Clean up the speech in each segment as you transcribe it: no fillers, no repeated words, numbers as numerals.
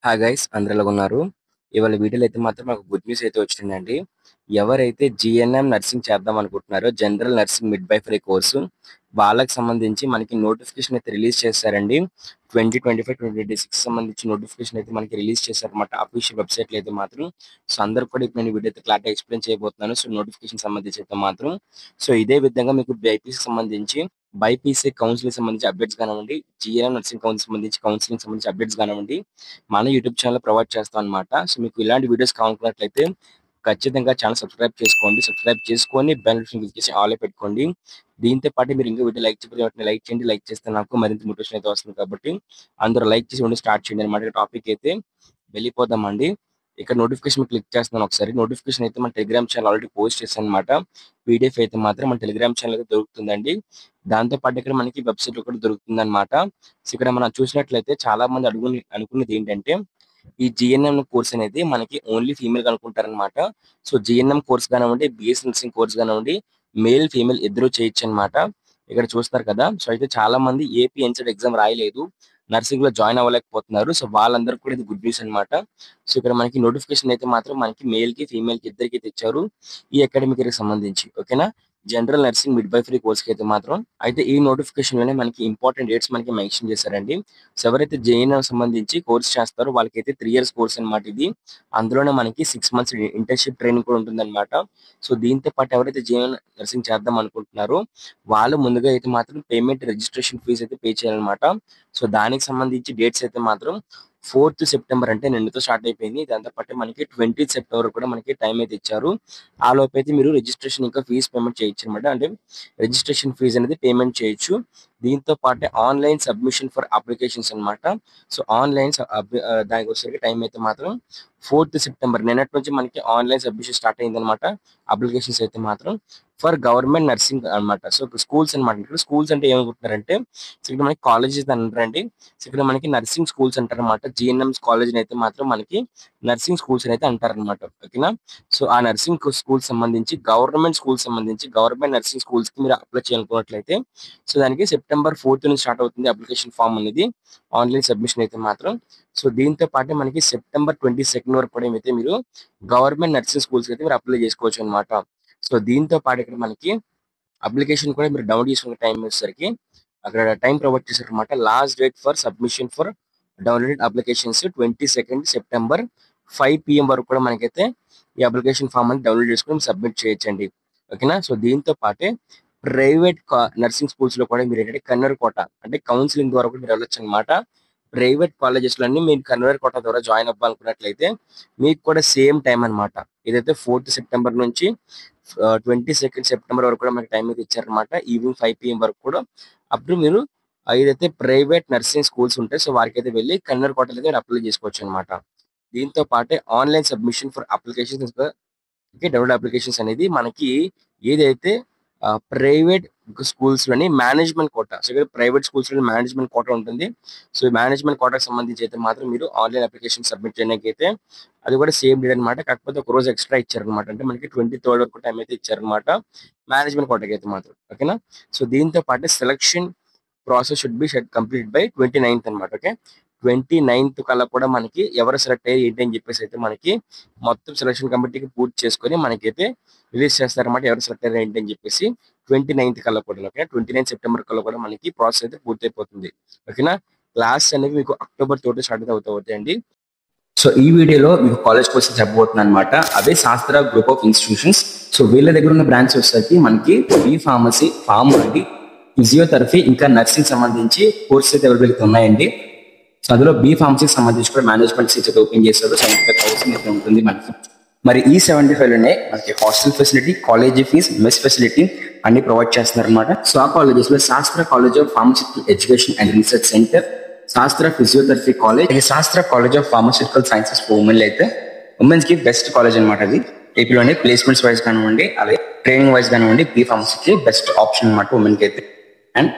Hi guys అందరూ ఎలాగున్నారు? ఇవాళ వీడియోలో అయితే మాత్రం మాకు గుడ్ న్యూస్ అయితే వచ్చిందండి. ఎవరైతే జీఎన్ఎం నర్సింగ్ చేద్దాం అనుకుంటున్నారో జనరల్ నర్సింగ్ మిడ్‌వైఫరీ కోర్సు వాళ్ళకి సంబంధించి మనకి నోటిఫికేషన్ అయితే రిలీజ్ చేశారండి. 2025, 2026 సంబంధించి నోటిఫికేషన్ అయితే మనకి రిలీజ్ చేశారన్నమాట అఫీషియల్ వెబ్‌సైట్‌లో అయితే మాత్రం. సో, అందరికి కూడా ఇప్పుడు నేను వీడియో అయితే క్లారిటీగా ఎక్స్‌ప్లెయిన్ చేయబోతున్నాను. సో, నోటిఫికేషన్ సంబంధించి అయితే మాత్రం. సో, ఇదే విధంగా మీకు బైపీసీకి సంబంధించి బైపీసీ కౌన్సెలింగ్ సంబంధించి అప్డేట్స్ కానివ్వండి, జీఎన్ఎం నర్సింగ్ కౌన్సిలింగ్ సంబంధించి అప్డేట్స్ కానివ్వండి మన యూట్యూబ్ ఛానల్ ప్రొవైడ్ చేస్తాం అనమాట. సో మీకు ఇలాంటి వీడియోస్ కావాలనుకున్నట్లయితే ఖచ్చితంగా ఛానల్ సబ్స్క్రైబ్ చేసుకోండి. సబ్స్క్రైబ్ చేసుకొని బెల్ నోటిఫికేషన్ క్లిక్ చేసి ఆల్ పెట్టుకోండి. దీంతో పాటు మీరు ఇంకా వీడియో లైక్ చేయకపోతే వెంటనే లైక్ చేయండి. లైక్ చేస్తే నాకు మరింత మోటివేషన్ అయితే వస్తుంది కాబట్టి అందరూ లైక్ చేసి వీడియో స్టార్ట్ చేయండి అనమాట. టాపిక్ అయితే వెళ్ళిపోదామండి. ఇక్కడ నోటిఫికేషన్ క్లిక్ చేస్తున్నాను ఒకసారి. నోటిఫికేషన్ అయితే మన టెలిగ్రామ్ ఛానల్ ఆల్రెడీ పోస్ట్ చేశాను అనమాట. పీడిఎఫ్ అయితే మాత్రం మన టెలిగ్రామ్ ఛానల్ అయితే దొరుకుతుందండి. దాంతో పాటు ఇక్కడ మనకి వెబ్సైట్ లో కూడా దొరుకుతుందన్నమాట. సో ఇక్కడ మనం చూసినట్లయితే చాలా మంది అనుకున్నది ఏంటంటే ఈ జీఎన్ఎం కోర్స్ అనేది మనకి ఓన్లీ ఫీమేల్ అనుకుంటారనమాట. సో జీఎన్ఎం కోర్స్ కానివ్వండి, బిఎస్ నర్సింగ్ కోర్స్ కానివ్వండి, మేల్ ఫీమేల్ ఇద్దరు చేయొచ్చు అనమాట. ఇక్కడ చూస్తారు కదా. సో అయితే చాలా మంది ఏపీ ఎన్సెట్ ఎగ్జామ్ రాయలేదు, నర్సింగ్ లో జాయిన్ అవ్వలేకపోతున్నారు. సో వాళ్ళందరికీ కూడా ఇది గుడ్ న్యూస్ అనమాట. సో ఇక్కడ మనకి నోటిఫికేషన్ అయితే మాత్రం మనకి మేల్ కి ఫీమేల్ కి ఇద్దరికి తెచ్చారు ఈ అకాడమిక్ ఇయర్ కి సంబంధించి. ఓకేనా. జనరల్ నర్సింగ్ మిడ్‌వైఫరీ కోర్స్ కి అయితే మాత్రం అయితే ఈ నోటిఫికేషన్ లోనే మనకి ఇంపార్టెంట్ డేట్స్ మనకి మెన్షన్ చేశారండి. సో ఎవరైతే జేఎన్ఎం సంబంధించి కోర్స్ చేస్తారో వాళ్ళకైతే 3 ఇయర్స్ కోర్స్ అన్నమాట ఇది. అందులోనే మనకి 6 మంత్స్ ఇంటర్న్‌షిప్ ట్రైనింగ్ కూడా ఉంటుందన్నమాట. సో దీంతో పాటు ఎవరైతే జేఎన్ఎం నర్సింగ్ చేద్దాం అనుకుంటున్నారో వాళ్ళు ముందుగా అయితే మాత్రం పేమెంట్ రిజిస్ట్రేషన్ ఫీజ్ అయితే పే చేయాలన్నమాట. సో దానికి సంబంధించి డేట్స్ అయితే మాత్రం 4th సెప్టెంబర్ అంటే నిన్నతో స్టార్ట్ అయిపోయింది. దాంతో పాటు మనకి 20th సెప్టెంబర్ కూడా మనకి టైం అయితే ఇచ్చారు. ఆ లోపు అయితే మీరు రిజిస్ట్రేషన్ ఇంకా ఫీజ్ పేమెంట్ చేయొచ్చు అనమాట. అంటే రిజిస్ట్రేషన్ ఫీజ్ అనేది పేమెంట్ చేయొచ్చు. దీంతో పాటే ఆన్లైన్ సబ్మిషన్ ఫర్ అప్లికేషన్స్ అన్నమాట. సో ఆన్లైన్ దానికి వచ్చేసరికి టైం అయితే మాత్రం 4th సెప్టెంబర్ నిన్నటి నుంచి మనకి ఆన్లైన్ సబ్మిషన్ స్టార్ట్ అయిందనమాట. అప్లికేషన్స్ అయితే మాత్రం ఫర్ గవర్నమెంట్ నర్సింగ్ అన్నమాట. సో స్కూల్స్ అన్నమాట. ఇక్కడ స్కూల్స్ అంటే ఏమనుకుంటున్నారంటే సో ఇక్కడ మనకి కాలేజెస్ అంటారండి. సో ఇక్కడ మనకి నర్సింగ్ స్కూల్స్ అంటారన్నమాట. జిఎన్ఎం కాలేజ్ అయితే మాత్రం మనకి నర్సింగ్ స్కూల్స్ అయితే అంటారన్నమాట. ఓకేనా. సో ఆ నర్సింగ్ స్కూల్ సంబంధించి గవర్నమెంట్ నర్సింగ్ స్కూల్స్ కి మీరు అప్లై చేయాలనుకున్నట్లయితే సో దానికి సెప్టెంబర్ 4th నుంచి స్టార్ట్ అవుతుంది అప్లికేషన్ ఫామ్ అనేది, ఆన్లైన్ సబ్మిషన్ అయితే మాత్రం. సో దీంతో పాటు మనకి సెప్టెంబర్ 22 వరకు కూడా ఏమైతే మీరు గవర్నమెంట్ నర్సింగ్ స్కూల్స్ అయితే మీరు అప్లై చేసుకోవచ్చు అనమాట. సో దీంతో పాటు ఇక్కడ మనకి అప్లికేషన్ కూడా మీరు డౌన్లోడ్ చేసుకునే టైం వచ్చేసరికి అక్కడ టైం ప్రొవైడ్ చేశారు అనమాట. Last date for submission for downloaded applications 22 September 5 PM వరకు కూడా మనకైతే ఈ అప్లికేషన్ ఫామ్ అని డౌన్లోడ్ చేసుకుని సబ్మిట్ చేయొచ్చండి. ఓకేనా. సో దీంతో పాటే ప్రైవేట్ నర్సింగ్ స్కూల్స్ లో కూడా మీరు ఏంటంటే కన్నర్ కోట అంటే కౌన్సిలింగ్ ద్వారా కూడా మీరు వెళ్ళొచ్చు అనమాట. ప్రైవేట్ కాలేజెస్ లో అన్ని మీరు కన్వర్ కోట ద్వారా జాయిన్ అవ్వాలనుకున్నట్లయితే మీకు కూడా సేమ్ టైం అన్నమాట. ఏదైతే 4th సెప్టెంబర్ నుంచి 22 సెప్టెంబర్ వరకు కూడా మనకి టైం అయితే ఇచ్చారనమాట. ఈవినింగ్ 5 PM వరకు కూడా అప్పుడు మీరు ఏదైతే ప్రైవేట్ నర్సింగ్ స్కూల్స్ ఉంటాయి సో వారికి అయితే వెళ్ళి కన్నర్ కోటలో అయితే అప్లై చేసుకోవచ్చు అనమాట. దీంతో పాటే online submission for applications download applications అనేది మనకి ఏదైతే ప్రైవేట్ స్కూల్స్ లోని మేనేజ్మెంట్ కోట. సో ఇక్కడ ప్రైవేట్ స్కూల్స్ లో మేనేజ్మెంట్ కోట ఉంటుంది. సో మేనేజ్మెంట్ కోటకు సంబంధించి అయితే మాత్రం మీరు ఆన్లైన్ అప్లికేషన్ సబ్మిట్ చేయడానికి అయితే అది కూడా సేమ్ డేట్ అనమాట. కాకపోతే ఒక రోజు ఎక్స్ట్రా ఇచ్చారనమాట. అంటే మనకి 23rd వరకు టైం అయితే ఇచ్చారనమాట మేనేజ్మెంట్ కోటకి అయితే మాత్రం. ఓకేనా. సో దీంతో పాటు selection process should be complete by 29th అనమాట. ఓకే. 29th కల్లా కూడా మనకి ఎవరు సెలెక్ట్ అయ్యి ఏంటి అని చెప్పేసి అయితే మనకి మొత్తం సెలక్షన్ కమిటీకి పూర్తి చేసుకొని మనకైతే రిలీజ్ చేస్తారన్నమాట. ఎవరు సెలెక్ట్ అయ్యారు ఏంటి అని చెప్పేసి 29th కల్లా కూడా. ఓకే. 29 సెప్టెంబర్ కల్లా కూడా మనకి ప్రాసెస్ అయితే పూర్తయిపోతుంది. ఓకేనా. క్లాస్ అనేవి మీకు అక్టోబర్ 3 స్టార్ట్ అవుతాయండి. సో ఈ వీడియోలో మీకు కాలేజ్ కోసం చెప్పబోతున్నాను అనమాట. అదే శాస్త్ర గ్రూప్ ఆఫ్ ఇన్స్టిట్యూషన్స్. సో వీళ్ళ దగ్గర ఉన్న బ్రాంచ్ వచ్చేసరికి మనకి బి ఫార్మసీ, ఫార్మసీ, ఫిజియోథెరపీ ఇంకా నర్సింగ్ సంబంధించి కోర్సెస్ అయితే అవైలబిలిటీ ఉన్నాయండి. సో అందులో బి ఫార్మసీకి సంబంధించి కూడా మేనేజ్మెంట్ సీట్స్ అయితే ఓపెన్ చేశారు. 75,000 అయితే ఉంటుంది మనకి. మరి ఈ 75 లోనే మనకి hostel facility, college fees, mess facility అన్ని ప్రొవైడ్ చేస్తున్నారు అనమాట. సో ఆ కాలేజెస్ లో Sastra college of pharmaceutical education and research centre, Sastra physiotherapy college, Sastra college of pharmaceutical sciences for women అయితే ఉమెన్స్ కి బెస్ట్ కాలేజ్ అనమాట. అది ఏపీలోనే ప్లేస్మెంట్స్ వైజ్ కానివ్వండి, అలాగే ట్రైనింగ్ వైజ్ కానివ్వండి బి ఫార్మసీకి బెస్ట్ ఆప్షన్ అనమాట ఉమెన్ కి అయితే. అండ్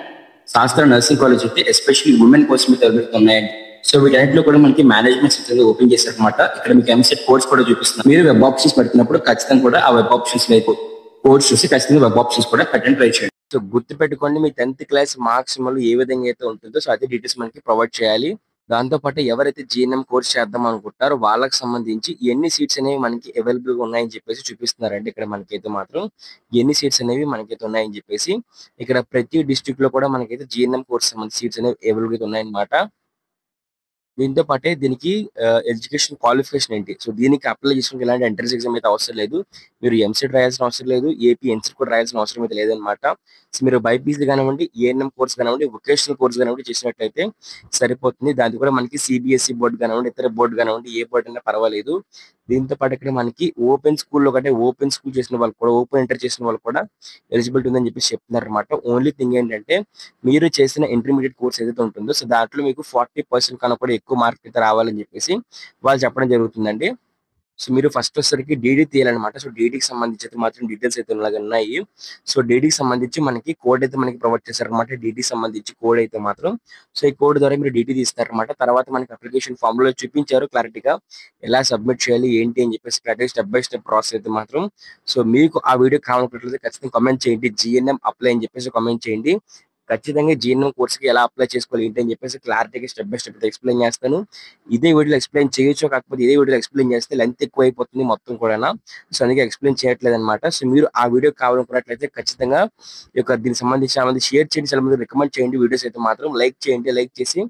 శాస్త్ర నర్సింగ్ కాలేజ్ అయితే ఎస్పెషల్లీ ఉమెన్ కోసం అయితే ఉన్నాయండి. సో వీటన్నిటిలో కూడా మనకి మేనేజ్మెంట్ సెక్టర్ ఓపెన్ చేశారు అనమాట. ఇక్కడ మీకు ఎంసెట్ కోర్స్ కూడా చూపిస్తున్నారు. మీరు వెబ్ ఆప్షన్స్ పెడుతున్నప్పుడు ఖచ్చితంగా కూడా ఆ వెబ్ ఆప్షన్స్ కోర్స్ చూసి ఖచ్చితంగా వెబ్ ఆప్షన్స్ కూడా పెట్టండి, ట్రై చేయండి. సో గుర్తు పెట్టుకోండి, మీ 10th క్లాస్ మార్క్స్ ఏ విధంగా అయితే ఉంటుందో సో అదే డీటెయిల్స్ మనకి ప్రొవైడ్ చేయాలి. దాంతో పాటు ఎవరైతే జీఎన్ఎం కోర్స్ చేద్దాం అనుకుంటున్నారో వాళ్ళకి సంబంధించి ఎన్ని సీట్స్ అనేవి మనకి అవైలబుల్‌గా ఉన్నాయని చెప్పేసి చూపిస్తున్నారండి. ఇక్కడ మనకైతే మాత్రం ఎన్ని సీట్స్ అనేవి మనకైతే ఉన్నాయని చెప్పేసి. ఇక్కడ ప్రతి డిస్ట్రిక్ట్‌లో కూడా మనకైతే జీఎన్ఎం కోర్స్ సంబంధించి సీట్స్ అనేవి అవైలబుల్‌గా ఉన్నాయన్నమాట. దీంతో పాటే దీనికి ఎడ్యుకేషన్ క్వాలిఫికేషన్ ఏంటి? సో, దీనికి అప్లై చేసుకోవడానికి ఎలాంటి ఎంట్రన్స్ ఎగ్జామ్ అయితే అవసరం లేదు. మీరు ఎంసెట్ రాయాల్సిన అవసరం లేదు. ఏపీ ఎన్‌సెట్ కూడా రాయాల్సిన అవసరం అయితే లేదనమాట. సో, మీరు బైపీసీ కానివ్వండి, ఏఎన్ఎం కోర్స్ కానివ్వండి, వొకేషనల్ కోర్స్ కానివ్వండి చేసినట్టయితే సరిపోతుంది. దానికి కూడా మనకి సీబీఎస్ఈ బోర్డ్ కానివ్వండి, ఇతర బోర్డ్ కానివ్వండి, ఏ బోర్డ్ అయినా పర్వాలేదు. దీంతో పాటు ఇక్కడ మనకి ఓపెన్ స్కూల్‌లో కంటే ఓపెన్ స్కూల్ చేసిన వాళ్ళు కూడా, ఓపెన్ ఇంటర్ చేసిన వాళ్ళు కూడా ఎలిజిబిలిటీ ఉందని చెప్పేసి చెప్తున్నారనమాట. ఓన్లీ థింగ్ ఏంటంటే మీరు చేసిన ఇంటర్మీడియేట్ కోర్స్ ఏదైతే ఉంటుందో సో దాంట్లో మీకు 40% కన్నా కూడా ఎక్కువ మార్క్ అయితే రావాలని చెప్పేసి వాళ్ళు చెప్పడం జరుగుతుందండి. సో మీరు ఫస్ట్ వచ్చేసరికి డీడీ తీయాలన్నమాట. సో డీడీకి సంబంధించి అయితే మాత్రం డీటెయిల్స్ అయితే ఉన్నాయి. సో డీడీకి సంబంధించి మనకి కోడ్ అయితే మనకి ప్రొవైడ్ చేశారన్నమాట. డీడీకి సంబంధించి కోడ్ అయితే మాత్రం సో ఈ కోడ్ ద్వారా మీరు డీడీ తీస్తారన్నమాట. తర్వాత మనకి అప్లికేషన్ ఫామ్ లో చూపించారు క్లారిటీగా ఎలా సబ్మిట్ చేయాలి ఏంటి అని చెప్పేసి clarity step by step process అయితే మాత్రం. సో మీకు ఆ వీడియో కావాలనుకున్నట్లయితే ఖచ్చితంగా కామెంట్ చేయండి. జీఎన్ఎం అప్లై అని చెప్పేసి కామెంట్ చేయండి. ఖచ్చితంగా జీఎన్ఎం కోర్స్‌కి ఎలా అప్లై చేసుకోవాలి ఏంటి అని చెప్పేసి క్లారిటీగా స్టెప్ బై స్టెప్ అయితే ఎక్స్‌ప్లెయిన్ చేస్తాను. ఇదే వీడియోలో ఎక్స్‌ప్లెయిన్ చేయొచ్చు. కాకపోతే ఇదే వీడియోలో ఎక్స్‌ప్లెయిన్ చేస్తే లెంత్ ఎక్కువైపోతుంది మొత్తం కూడానా. సో, అందుకే ఎక్స్‌ప్లెయిన్ చేయట్లేదన్నమాట. సో, మీరు ఆ వీడియో కావాలనుకున్నట్లయితే ఖచ్చితంగా ఈ యొక్క దీనికి సంబంధించి చాలా మంది షేర్ చేయండి. చాలా మందికి రికమెండ్ చేయండి. వీడియోస్ అయితే మాత్రం లైక్ చేయండి. లైక్ చేసి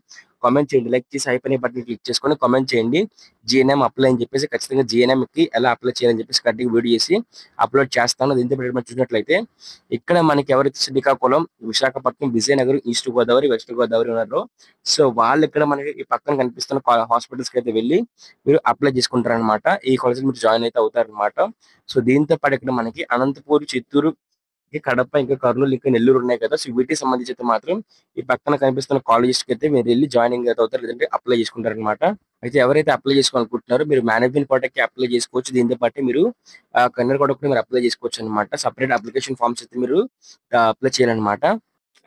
కామెంట్ చేయండి. లైక్ చేసి హైప్ అనే బటన్ క్లిక్ చేసుకొని కామెంట్ చేయండి. జీఎన్ఎం అప్లై అని చెప్పేసి ఖచ్చితంగా జీఎన్ఎంకి ఎలా అప్లై చేయాలని చెప్పేసి కరెక్ట్‌గా వీడియో చేసి అప్లోడ్ చేస్తాను. దీంతో పాటు మనం చూసినట్లయితే ఇక్కడ మనకి ఎవరైతే శ్రీకాకుళం, విశాఖపట్నం, విజయనగరం, ఈస్ట్ గోదావరి, వెస్ట్ గోదావరి ఉన్నారో సో వాళ్ళు ఇక్కడ మనకి ఈ పక్కన కనిపిస్తున్న హాస్పిటల్స్‌కి అయితే వెళ్లి మీరు అప్లై చేసుకుంటారనమాట. ఈ కాలేజ్‌లో మీరు జాయిన్ అయితే అవుతారనమాట. సో దీంతో పాటు ఇక్కడ మనకి అనంతపూర్, చిత్తూరు, ఇంకా కడప, ఇంకా కర్నూలు, ఇంకా నెల్లూరు ఉన్నాయి కదా! సో వీటికి సంబంధించి అయితే మాత్రం ఈ పక్కన కనిపిస్తున్న కాలేజెస్‌కి అయితే మీరెళ్లి జాయినింగ్ అయితే అవుతారు. లేదంటే అప్లై చేసుకుంటారనమాట. అయితే ఎవరైతే అప్లై చేసుకోవాలనుకుంటున్నారో మీరు మేనేజ్మెంట్ కోటాకి అప్లై చేసుకోవచ్చు. దీంతో పాటు మీరు కన్నడ కోటాకు కూడా మీరు అప్లై చేసుకోవచ్చనమాట. సెపరేట్ అప్లికేషన్ ఫార్మ్స్ అయితే మీరు అప్లై చేయాలనమాట.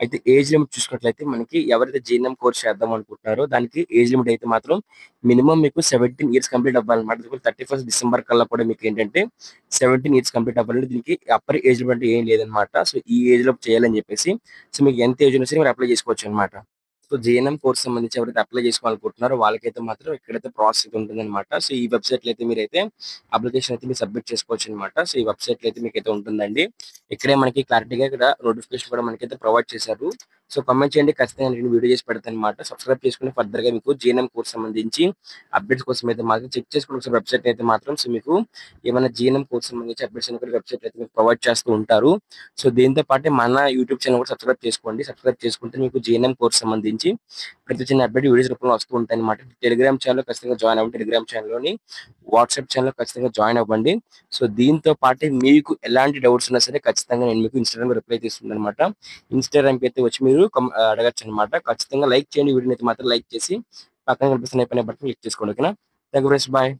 అయితే ఏజ్ లిమిట్ చూసుకున్నట్లయితే మనకి ఎవరైతే జీఎన్ఎం కోర్స్ చేద్దాం అనుకుంటున్నారో దానికి ఏజ్ లిమిట్ అయితే మాత్రం మినిమమ్ మీకు 17 ఇయర్స్ కంప్లీట్ అవ్వాలన్నమాట. 31 డిసెంబర్ కల్లా కూడా మీకు ఏంటంటే 17 ఇయర్స్ కంప్లీట్ అవ్వాలి. దీనికి అప్పర్ ఏజ్ లిమిట్ అంటే ఏం లేదనమాట. సో ఈ ఏజ్ లో చేయాలని చెప్పేసి సో మీకు ఎంత ఏజ్ ఉన్నా సరే మీరు అప్లై చేసుకోవచ్చు అనమాట. సో జేఎన్ఎం కోర్స్ సంబంధించి ఎవరైతే అప్లై చేసుకోవాలనుకుంటున్నారో వాళ్ళకైతే మాత్రం ఇక్కడైతే ప్రాసెస్ ఉంటుందన్నమాట. సో ఈ వెబ్‌సైట్‌లో అయితే మీరైతే అప్లికేషన్ అయితే మీరు సబ్మిట్ చేసుకోవచ్చనమాట. సో ఈ వెబ్‌సైట్‌లో అయితే మీకైతే ఉంటుందండి. ఇక్కడే మనకి క్లారిటీగా ఇక్కడ నోటిఫికేషన్ కూడా మనకైతే ప్రొవైడ్ చేశారు. సో కామెంట్ చేయండి. ఖచ్చితంగా నేను వీడియో చేసి పెడతానన్నమాట. సబ్స్క్రైబ్ చేసుకొని ఫర్దర్‌గా మీకు జేఎన్ఎం కోర్స్ సంబంధించి అప్డేట్స్ కోసం అయితే మాత్రం చెక్ చేసుకోండి ఒకసారి వెబ్‌సైట్ అయితే మాత్రం. సో మీకు ఏమైనా జీఎన్ఎం కోర్స్ సంబంధించి అప్డేట్స్ అని కూడా వెబ్‌సైట్‌లో అయితే మీకు ప్రొవైడ్ చేస్తూ ఉంటారు. సో దీంతో పాటే మన యూట్యూబ్ ఛానెల్ కూడా సబ్స్క్రైబ్ చేసుకోండి. సబ్స్క్రైబ్ చేసుకుంటే మీకు జేఎన్ఎం కోర్స్ సంబంధించి ప్రతి చిన్న అప్డేట్ వీడియోస్ రూపంలో వస్తూ ఉంటాయన్నమాట. టెలిగ్రామ్ ఛానెల్‌లో ఖచ్చితంగా జాయిన్ అవ్వండి. టెలిగ్రామ్ ఛానెల్‌లోని వాట్సాప్ ఛానెల్‌లో ఖచ్చితంగా జాయిన్ అవ్వండి. సో దీంతో పాటే మీకు ఎలాంటి డౌట్స్ ఉన్నా సరే ఖచ్చితంగా నేను మీకు ఇన్‌స్టాగ్రామ్‌లో రిప్లై ఇస్తుందన్నమాట. ఇన్‌స్టాగ్రామ్‌కి అయితే వచ్చి మీరు అడగొచ్చన్నమాట. ఖచ్చితంగా లైక్ చేయండి. వీడియోని అయితే మాత్రం లైక్ చేసి పక్కన కనిపిస్తున్న ఐకాన్ బటన్ క్లిక్ చేసుకోండి. ఓకేనా? Thank you friends. బాయ్.